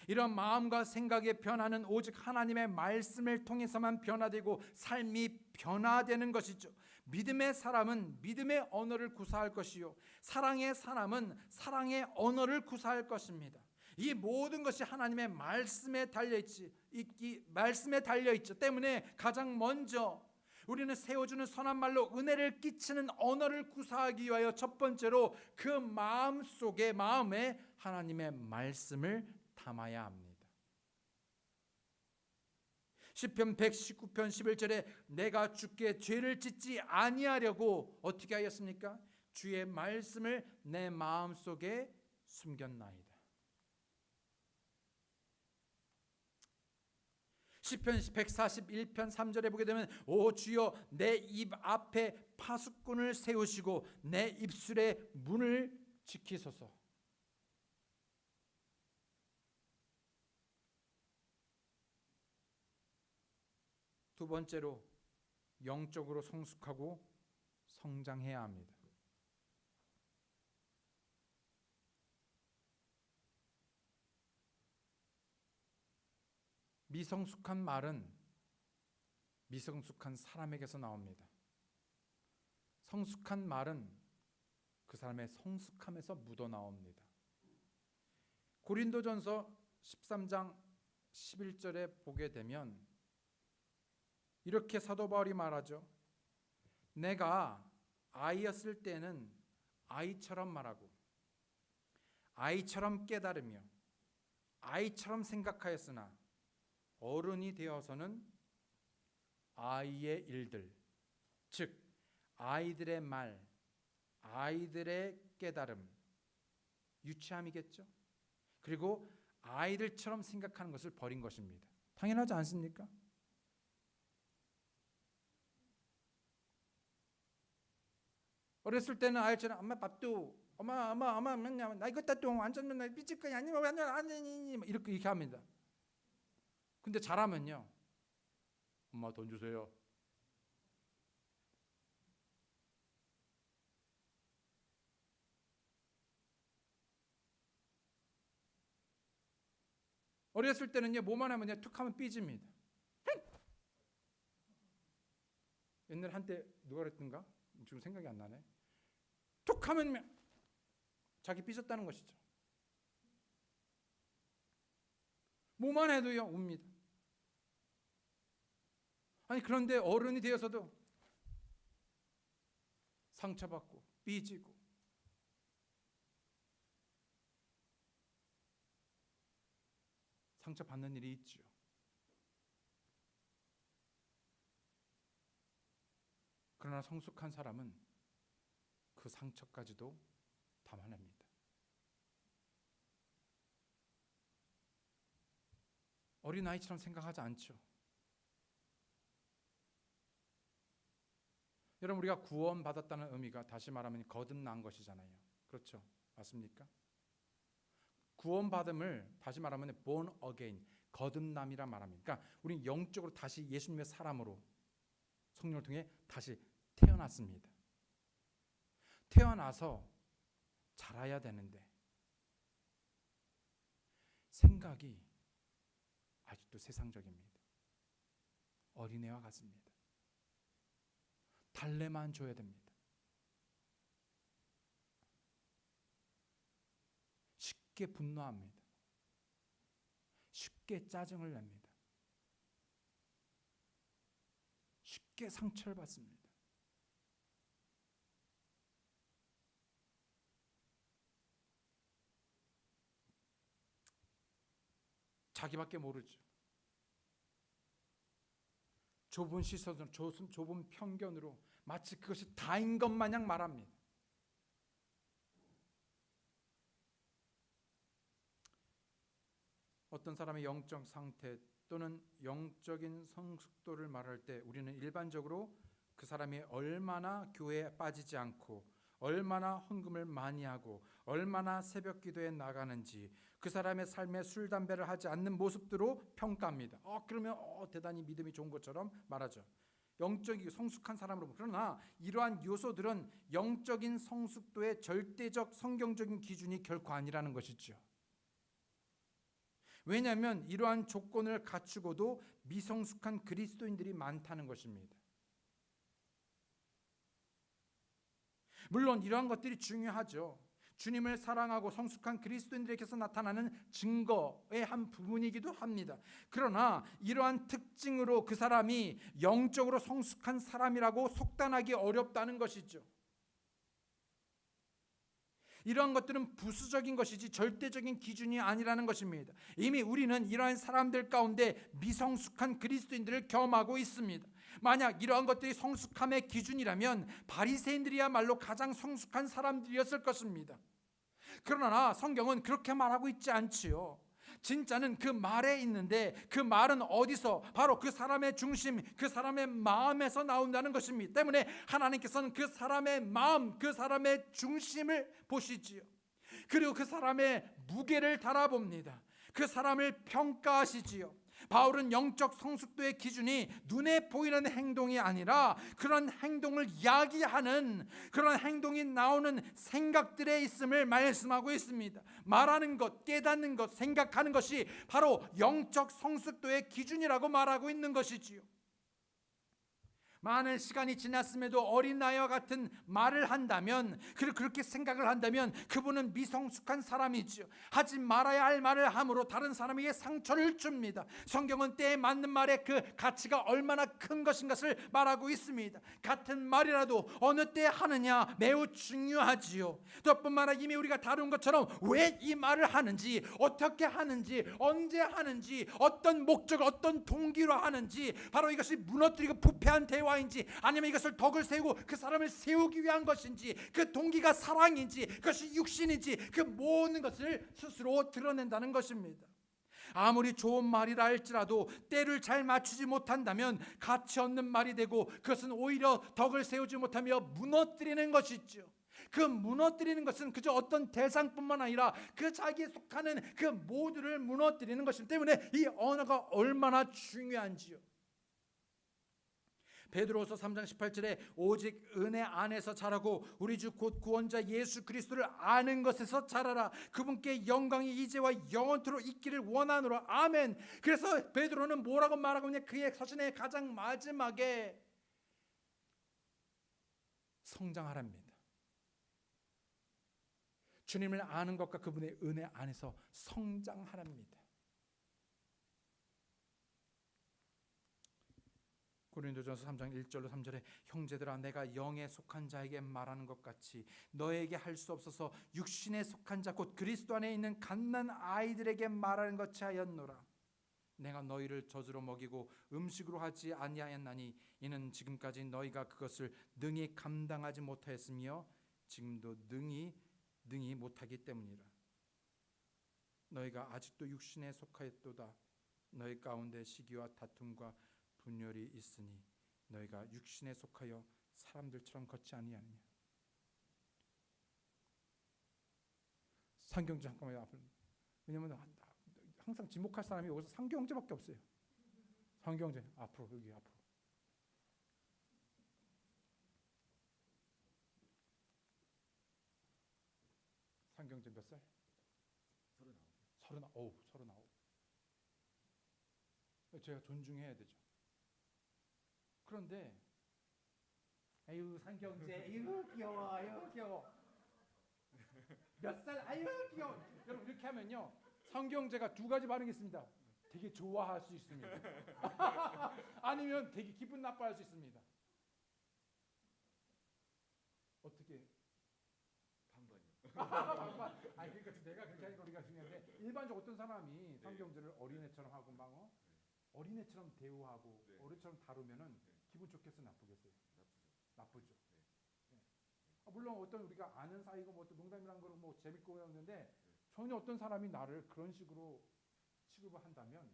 이런 마음과 생각의 변화는 오직 하나님의 말씀을 통해서만 변화되고 삶이 변화되는 것이죠. 믿음의 사람은 믿음의 언어를 구사할 것이요 사랑의 사람은 사랑의 언어를 구사할 것입니다. 이 모든 것이 하나님의 말씀에 달려 있죠. 때문에 가장 먼저 우리는 세워주는 선한 말로 은혜를 끼치는 언어를 구사하기 위하여 첫 번째로 그 마음에 하나님의 말씀을 담아야 합니다. 시편 119편 11절에 내가 주께 죄를 짓지 아니하려고 어떻게 하였습니까? 주의 말씀을 내 마음속에 숨겼나이다. 시편 141편 3절에 보게 되면 오 주여 내 입 앞에 파수꾼을 세우시고 내 입술의 문을 지키소서. 두 번째로 영적으로 성숙하고 성장해야 합니다. 미성숙한 말은 미성숙한 사람에게서 나옵니다. 성숙한 말은 그 사람의 성숙함에서 묻어나옵니다. 고린도전서 13장 11절에 보게 되면 이렇게 사도 바울이 말하죠. 내가 아이였을 때는 아이처럼 말하고 아이처럼 깨달으며 아이처럼 생각하였으나 어른이 되어서는 아이의 일들, 즉 아이들의 말, 아이들의 깨달음, 유치함이겠죠. 그리고 아이들처럼 생각하는 것을 버린 것입니다. 당연하지 않습니까? 어렸을 때는 아이처럼 엄마 밥도 엄마 맨날 나 이거 따뚱 완전 나 삐질 거야 아니면 아니 이렇게 합니다. 근데 잘하면요, 엄마 돈 주세요. 어렸을 때는요, 뭐만 하면 툭 하면 삐집니다. 옛날 한때 누가 그랬던가? 지금 생각이 안 나네. 툭 하면 자기 삐졌다는 것이죠. 뭐만 해도요, 웁니다. 아니 그런데 어른이 되어서도 상처받고 삐지고 상처받는 일이 있죠. 그러나 성숙한 사람은 그 상처까지도 담아냅니다. 어린아이처럼 생각하지 않죠. 여러분, 우리가 구원받았다는 의미가 다시 말하면 거듭난 것이잖아요. 그렇죠? 맞습니까? 구원받음을 다시 말하면 born again, 거듭남이라 말합니다. 그러니까 우리는 영적으로 다시 예수님의 사람으로 성령을 통해 다시 태어났습니다. 태어나서 자라야 되는데 생각이 아직도 세상적입니다. 어린애와 같습니다. 달래만 줘야 됩니다. 쉽게 분노합니다. 쉽게 짜증을 냅니다. 쉽게 상처를 받습니다. 자기밖에 모르죠. 좁은 시선으로, 좁은 편견으로 마치 그것이 다인 것 마냥 말합니다. 어떤 사람의 영적 상태 또는 영적인 성숙도를 말할 때 우리는 일반적으로 그 사람이 얼마나 교회에 빠지지 않고 얼마나 헌금을 많이 하고 얼마나 새벽 기도에 나가는지 그 사람의 삶에 술, 담배를 하지 않는 모습들로 평가합니다. 그러면 대단히 믿음이 좋은 것처럼 말하죠. 영적이 성숙한 사람으로. 그러나 이러한 요소들은 영적인 성숙도의 절대적 성경적인 기준이 결코 아니라는 것이죠. 왜냐하면 이러한 조건을 갖추고도 미성숙한 그리스도인들이 많다는 것입니다. 물론 이러한 것들이 중요하죠. 주님을 사랑하고 성숙한 그리스도인들에게서 나타나는 증거의 한 부분이기도 합니다. 그러나 이러한 특징으로 그 사람이 영적으로 성숙한 사람이라고 속단하기 어렵다는 것이죠. 이러한 것들은 부수적인 것이지 절대적인 기준이 아니라는 것입니다. 이미 우리는 이러한 사람들 가운데 미성숙한 그리스도인들을 경험하고 있습니다. 만약 이러한 것들이 성숙함의 기준이라면 바리새인들이야말로 가장 성숙한 사람들이었을 것입니다. 그러나 성경은 그렇게 말하고 있지 않지요. 진짜는 그 말에 있는데 그 말은 어디서? 바로 그 사람의 중심, 그 사람의 마음에서 나온다는 것입니다. 때문에 하나님께서는 그 사람의 마음, 그 사람의 중심을 보시지요. 그리고 그 사람의 무게를 달아봅니다. 그 사람을 평가하시지요. 바울은 영적 성숙도의 기준이 눈에 보이는 행동이 아니라 그런 행동을 야기하는 그런 행동이 나오는 생각들에 있음을 말씀하고 있습니다. 말하는 것, 깨닫는 것, 생각하는 것이 바로 영적 성숙도의 기준이라고 말하고 있는 것이지요. 많은 시간이 지났음에도 어린아이와 같은 말을 한다면, 그렇게 생각을 한다면 그분은 미성숙한 사람이죠. 하지 말아야 할 말을 함으로 다른 사람에게 상처를 줍니다. 성경은 때에 맞는 말의 그 가치가 얼마나 큰 것인 것을 말하고 있습니다. 같은 말이라도 어느 때 하느냐 매우 중요하지요. 또 뿐만 아니라 이미 우리가 다룬 것처럼 왜 이 말을 하는지, 어떻게 하는지, 언제 하는지, 어떤 목적, 어떤 동기로 하는지, 바로 이것이 무너뜨리고 부패한 대화인지 아니면 이것을 덕을 세우고 그 사람을 세우기 위한 것인지, 그 동기가 사랑인지 그것이 육신인지, 그 모든 것을 스스로 드러낸다는 것입니다. 아무리 좋은 말이라 할지라도 때를 잘 맞추지 못한다면 가치 없는 말이 되고, 그것은 오히려 덕을 세우지 못하며 무너뜨리는 것이죠. 그 무너뜨리는 것은 그저 어떤 대상뿐만 아니라 그 자기에 속하는 그 모두를 무너뜨리는 것이기 때문에 이 언어가 얼마나 중요한지요. 베드로후서 3장 18절에 오직 은혜 안에서 자라고 우리 주 곧 구원자 예수 그리스도를 아는 것에서 자라라. 그분께 영광이 이제와 영원토록 있기를 원하노라. 아멘. 그래서 베드로는 뭐라고 말하고 있냐? 그의 서신의 가장 마지막에 성장하랍니다. 주님을 아는 것과 그분의 은혜 안에서 성장하랍니다. 고린도전서 3장 1절로 3절에 형제들아, 내가 영에 속한 자에게 말하는 것 같이 너에게 할 수 없어서 육신에 속한 자 곧 그리스도 안에 있는 갓난 아이들에게 말하는 것이 하였노라. 내가 너희를 젖으로 먹이고 음식으로 하지 아니하였나니 이는 지금까지 너희가 그것을 능히 감당하지 못하였으며 지금도 능히 못하기 때문이라. 너희가 아직도 육신에 속하였도다. 너희 가운데 시기와 다툼과 분열이 있으니 너희가 육신에 속하여 사람들처럼 걷지 아니하느냐. 상경제 잠깐만요. 왜냐하면 항상 지목할 사람이 여기서 상경제밖에 없어요. 상경제 앞으로, 여기 앞으로. 상경제 몇 살? 39. 39. 제가 존중해야 되죠. 그런데 아유 상경제, 아유 귀여워, 아유 귀여워. 몇 살? 아유 귀여워. 여러분 이렇게 하면요, 상경제가 두 가지 반응이 있습니다. 되게 좋아할 수 있습니다. 아니면 되게 기분 나빠할 수 있습니다. 어떻게? 반반. 아니 그러니까 내가 그렇게 하니까 우리가 중요한데, 일반적으로 어떤 사람이 상경제를 어린애처럼 하고 막 어린애처럼 대우하고 어린애처럼 다루면은 기분 좋겠어요, 나쁘겠어요? 나쁘죠. 네. 물론 어떤 우리가 아는 사이고 뭐 어떤 농담이란 거는 뭐 재밌고 그러는데, 전혀 어떤 사람이 나를 그런 식으로 취급을 한다면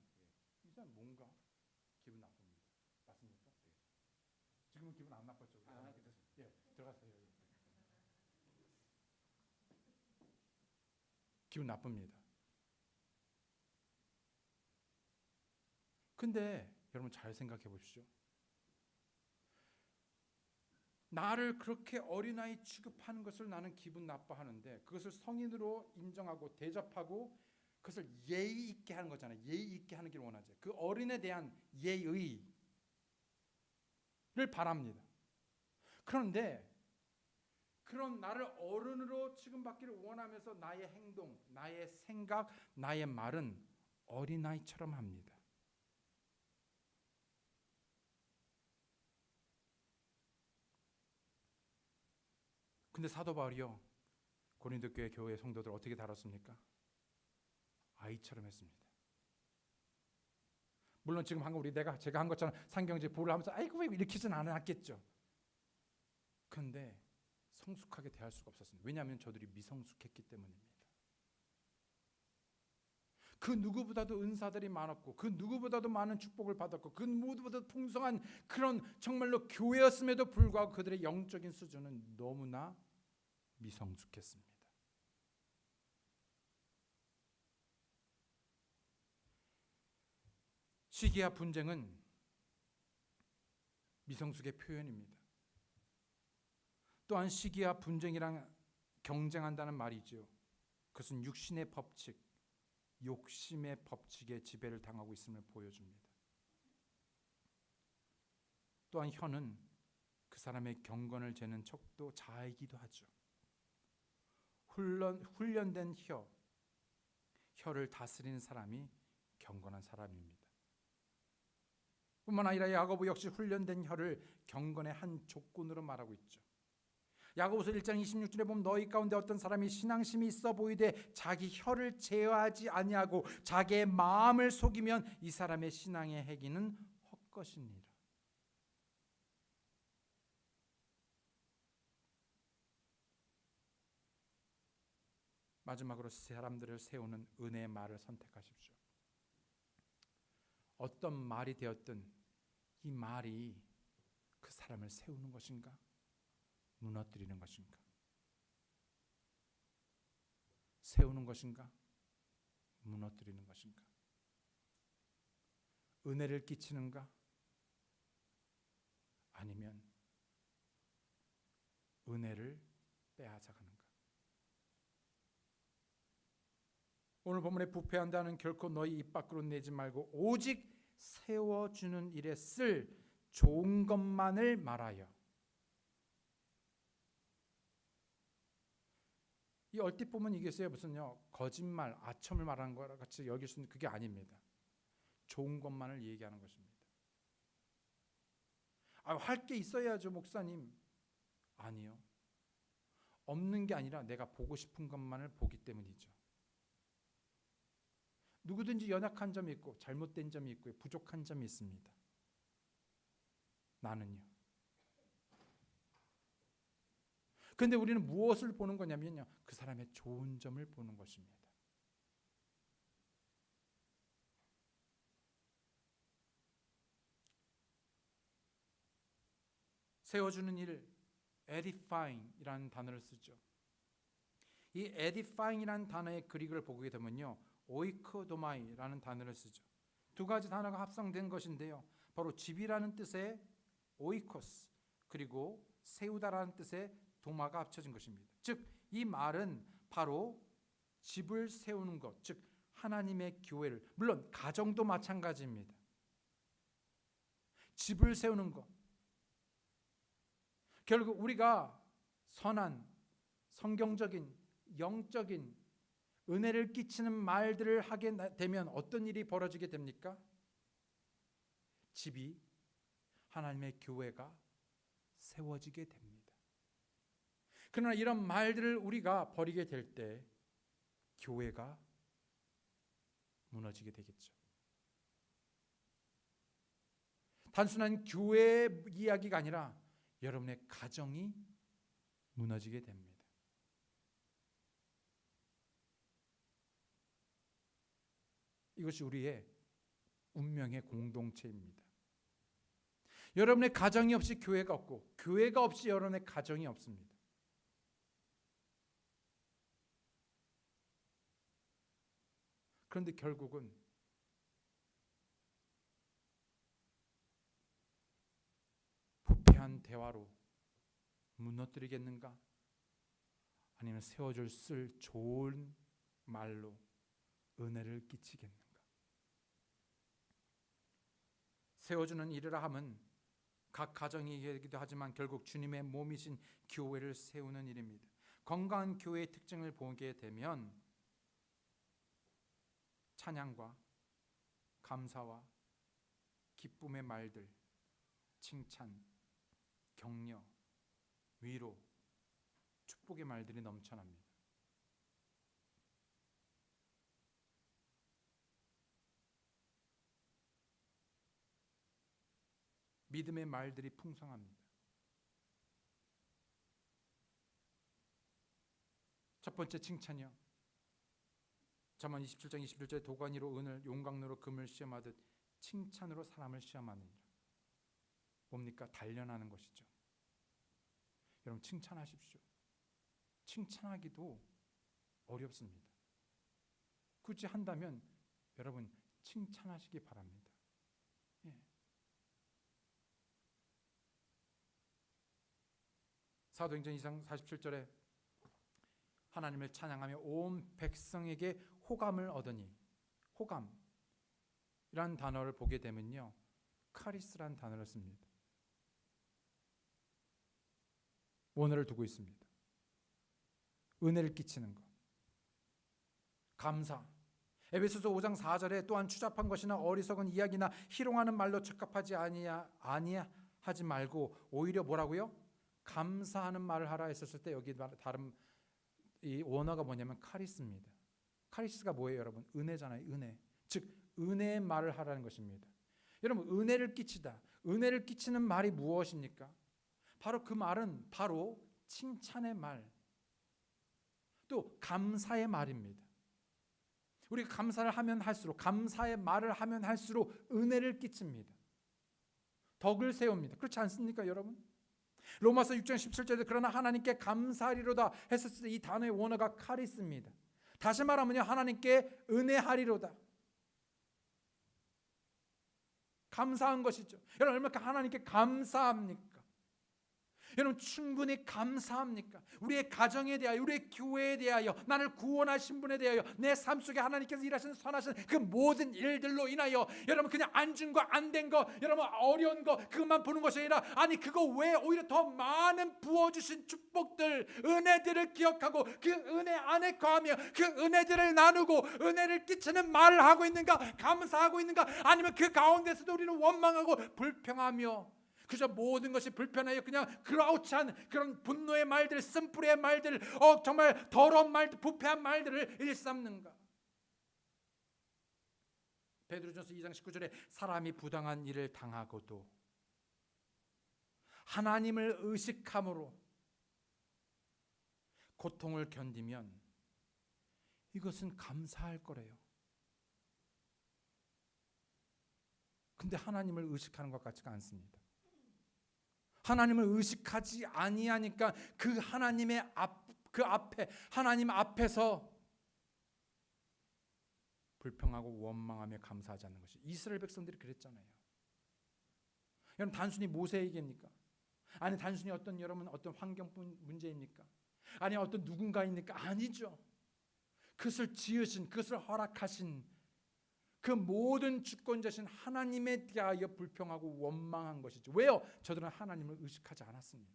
이 사람 뭔가 기분 나쁩니다. 맞습니까? 지금은 기분 안 나빴죠? 예, 들어갔어요. 기분 나쁩니다. 근데 여러분 잘 생각해 보십시오. 나를 그렇게 어린아이 취급하는 것을 나는 기분 나빠하는데, 그것을 성인으로 인정하고 대접하고 그것을 예의 있게 하는 거잖아요. 예의 있게 하는 길 원하죠. 그 어린에 대한 예의를 바랍니다. 그런데 그런 나를 어른으로 취급받기를 원하면서 나의 행동, 나의 생각, 나의 말은 어린아이처럼 합니다. 근데 사도 바울이요, 고린도 교회 성도들 어떻게 다뤘습니까? 아이처럼 했습니다. 물론 지금 방금 제가 한 것처럼 상경제 보를 하면서 아이고 왜 일으키진 않았겠죠. 그런데 성숙하게 대할 수가 없었습니다. 왜냐하면 저들이 미성숙했기 때문입니다. 그 누구보다도 은사들이 많았고, 그 누구보다도 많은 축복을 받았고, 그 누구보다도 풍성한 그런 정말로 교회였음에도 불구하고 그들의 영적인 수준은 너무나 미성숙했습니다. 시기와 분쟁은 미성숙의 표현입니다. 또한 시기와 분쟁이랑 경쟁한다는 말이죠. 그것은 육신의 법칙, 욕심의 법칙에 지배를 당하고 있음을 보여줍니다. 또한 혀는 그 사람의 경건을 재는 척도 자이기도 하죠. 훈련된 혀를 다스리는 사람이 경건한 사람입니다. 뿐만 아니라 야고보 역시 훈련된 혀를 경건의 한 조건으로 말하고 있죠. 야고보서 1장 26절에 보면 너희 가운데 어떤 사람이 신앙심이 있어 보이되 자기 혀를 제어하지 아니하고 자기의 마음을 속이면 이 사람의 신앙의 행위는 헛것이니라. 마지막으로 사람들을 세우는 은혜의 말을 선택하십시오. 어떤 말이 되었든 이 말이 그 사람을 세우는 것인가? 무너뜨리는 것인가? 세우는 것인가? 무너뜨리는 것인가? 은혜를 끼치는가? 아니면 은혜를 빼앗아가는가? 오늘 본문에 부패한다는 결코 너희 입 밖으로 내지 말고 오직 세워주는 일에 쓸 좋은 것만을 말하여. 이 얼핏 보면 이게 무슨요 거짓말, 아첨을 말하는 것 같이 여길 수 있는 그게 아닙니다. 좋은 것만을 얘기하는 것입니다. 할 게 있어야죠 목사님. 아니요. 없는 게 아니라 내가 보고 싶은 것만을 보기 때문이죠. 누구든지 연약한 점이 있고 잘못된 점이 있고 부족한 점이 있습니다. 나는요. 그런데 우리는 무엇을 보는 거냐면요. 그 사람의 좋은 점을 보는 것입니다. 세워주는 일, edifying이라는 단어를 쓰죠. 이 edifying이라는 단어의 그릭을 보게 되면요. 오이코도마이라는 단어를 쓰죠. 두 가지 단어가 합성된 것인데요. 바로 집이라는 뜻의 오이코스 그리고 세우다라는 뜻의 도마가 합쳐진 것입니다. 즉 이 말은 바로 집을 세우는 것, 즉 하나님의 교회를, 물론 가정도 마찬가지입니다. 집을 세우는 것. 결국 우리가 선한 성경적인 영적인 은혜를 끼치는 말들을 하게 되면 어떤 일이 벌어지게 됩니까? 집이, 하나님의 교회가 세워지게 됩니다. 그러나 이런 말들을 우리가 버리게 될 때 교회가 무너지게 되겠죠. 단순한 교회 이야기가 아니라 여러분의 가정이 무너지게 됩니다. 이것이 우리의 운명의 공동체입니다. 여러분의 가정이 없이 교회가 없고 교회가 없이 여러분의 가정이 없습니다. 그런데 결국은 부패한 대화로 무너뜨리겠는가? 아니면 세워줄 쓸 좋은 말로 은혜를 끼치겠는가? 세워주는 일이라 함은 각 가정이기도 하지만 결국 주님의 몸이신 교회를 세우는 일입니다. 건강한 교회의 특징을 보게 되면 찬양과 감사와 기쁨의 말들, 칭찬, 격려, 위로, 축복의 말들이 넘쳐납니다. 믿음의 말들이 풍성합니다. 첫 번째 칭찬이요. 잠언 27장 21절에 도가니로 은을 용광로로 금을 시험하듯 칭찬으로 사람을 시험하느니라. 뭡니까? 단련하는 것이죠. 여러분 칭찬하십시오. 칭찬하기도 어렵습니다. 굳이 한다면 여러분 칭찬하시기 바랍니다. 예. 사도행전 2장 47절에 하나님을 찬양하며 온 백성에게 호감을 얻으니, 호감이라는 단어를 보게 되면요 카리스라는 단어를 씁니다. 원어를 두고 있습니다. 은혜를 끼치는 것, 감사. 에베소서 5장 4절에 또한 추잡한 것이나 어리석은 이야기나 희롱하는 말로 적합하지 아니하지 말고 오히려 뭐라고요? 감사하는 말을 하라 했었을 때 여기 다른 이 원어가 뭐냐면 카리스입니다. 카리스가 뭐예요, 여러분? 은혜잖아요. 은혜. 즉 은혜의 말을 하라는 것입니다. 여러분, 은혜를 끼치다. 은혜를 끼치는 말이 무엇입니까? 바로 그 말은 바로 칭찬의 말, 또 감사의 말입니다. 우리가 감사를 하면 할수록, 감사의 말을 하면 할수록 은혜를 끼칩니다. 덕을 세웁니다. 그렇지 않습니까, 여러분? 로마서 6장 17절에 그러나 하나님께 감사하리로다 했었을 때 이 단어의 원어가 카리스입니다. 다시 말하면요, 하나님께 은혜하리로다. 감사한 것이죠. 여러분, 얼마나 하나님께 감사합니까? 여러분, 충분히 감사합니까? 우리의 가정에 대하여, 우리의 교회에 대하여, 나를 구원하신 분에 대하여, 내 삶 속에 하나님께서 일하신 선하신 그 모든 일들로 인하여 여러분 그냥 안 준 거, 안 된 거, 여러분 어려운 거 그것만 보는 것이 아니라, 아니 그거 외에 오히려 더 많은 부어주신 축복들, 은혜들을 기억하고 그 은혜 안에 거하며 그 은혜들을 나누고 은혜를 끼치는 말을 하고 있는가, 감사하고 있는가, 아니면 그 가운데서도 우리는 원망하고 불평하며 그저 모든 것이 불편하여 그냥 그라우치한 그런 분노의 말들, 쓴뿌리의 말들, 정말 더러운 말들, 부패한 말들을 일삼는가? 베드로전서 2장 19절에 사람이 부당한 일을 당하고도 하나님을 의식함으로 고통을 견디면 이것은 감사할 거래요. 근데 하나님을 의식하는 것 같지가 않습니다. 하나님을 의식하지 아니하니까 그 하나님의 그 앞에, 하나님 앞에서 불평하고 원망하며 감사하지 않는 것이, 이스라엘 백성들이 그랬잖아요. 여러분, 단순히 모세에게입니까? 아니 단순히 여러분 어떤 환경 문제입니까? 아니 어떤 누군가입니까? 아니죠. 그것을 지으신, 그것을 허락하신 그 모든 주권자신 하나님에 대하여 불평하고 원망한 것이죠. 왜요? 저들은 하나님을 의식하지 않았습니다.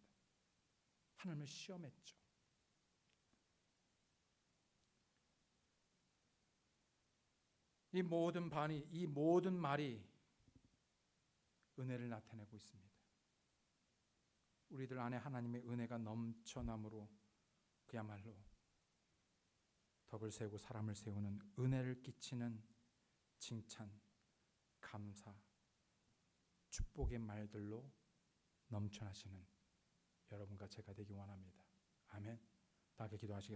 하나님을 시험했죠. 이 모든 말이 은혜를 나타내고 있습니다. 우리들 안에 하나님의 은혜가 넘쳐남으로 그야말로 덕을 세우고 사람을 세우는, 은혜를 끼치는 칭찬, 감사, 축복의 말들로 넘쳐나시는 여러분과 제가 되기 원합니다. 아멘. 다 함께 기도하시겠습니다.